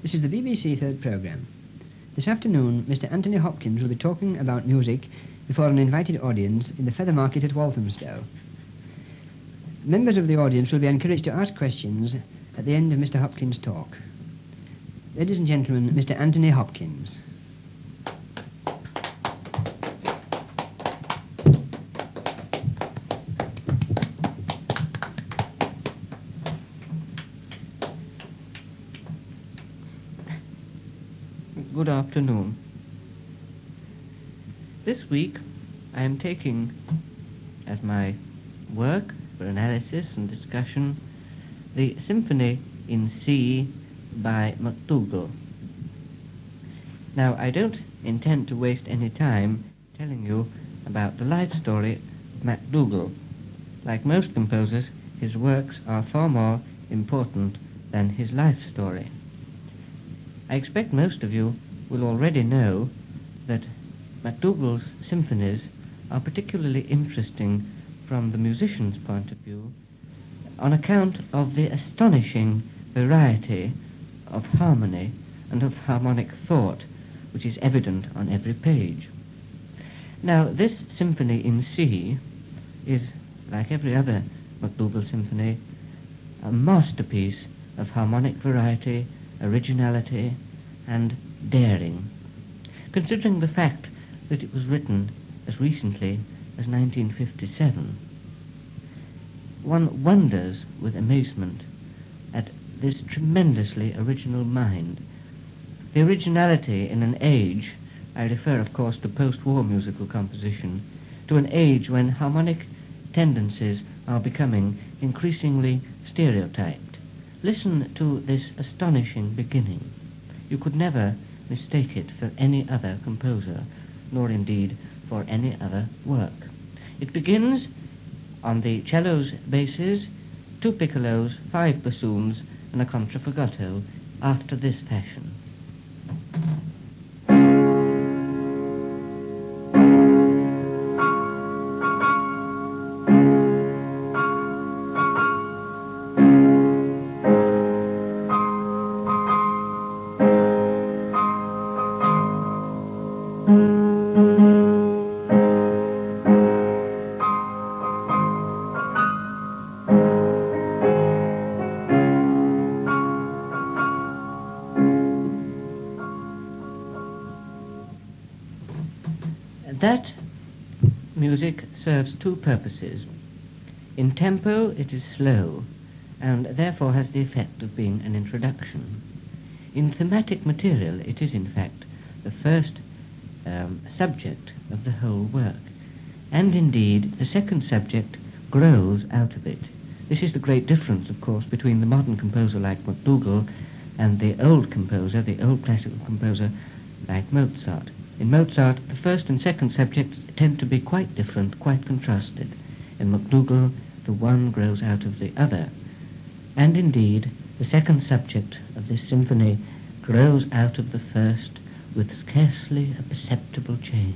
This is the BBC Third Programme. This afternoon, Mr. Anthony Hopkins will be talking about music before an invited audience in the Feather Market at Walthamstow. Members of the audience will be encouraged to ask questions at the end of Mr. Hopkins' talk. Ladies and gentlemen, Mr. Anthony Hopkins. Good afternoon. This week I am taking as my work for analysis and discussion the Symphony in C by MacDougall. Now, I don't intend to waste any time telling you about the life story of MacDougall. Like most composers, his works are far more important than his life story. I expect most of you will already know that MacDougall's symphonies are particularly interesting from the musician's point of view on account of the astonishing variety of harmony and of harmonic thought which is evident on every page. Now, this symphony in C is, like every other MacDougall symphony, a masterpiece of harmonic variety, originality, and daring. Considering the fact that it was written as recently as 1957, one wonders with amazement at this tremendously original mind. The originality in an age, I refer of course to post-war musical composition, to an age when harmonic tendencies are becoming increasingly stereotyped. Listen to this astonishing beginning. You could never mistake it for any other composer, nor indeed for any other work. It begins on the cello's basses, 2 piccolos, 5 bassoons, and a contraffagoto, after this fashion. That music serves 2 purposes. In tempo it is slow, and therefore has the effect of being an introduction. In thematic material it is in fact the first subject of the whole work, and indeed the second subject grows out of it. This is the great difference, of course, between the modern composer like MacDougall and the old composer, the old classical composer like Mozart. In Mozart, the first and second subjects tend to be quite different, quite contrasted. In MacDougall, the one grows out of the other. And indeed, the second subject of this symphony grows out of the first with scarcely a perceptible change.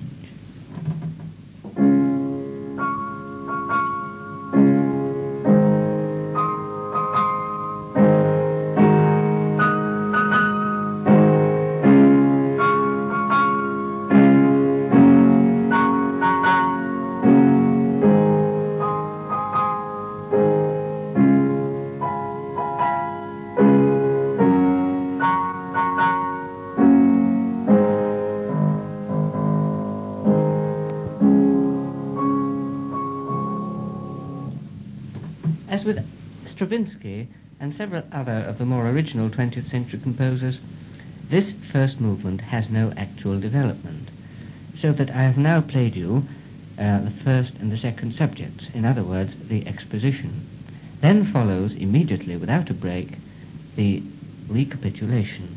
As with Stravinsky and several other of the more original 20th century composers, this first movement has no actual development, so that I have now played you the first and the second subjects, in other words, the exposition. Then follows immediately, without a break, the recapitulation.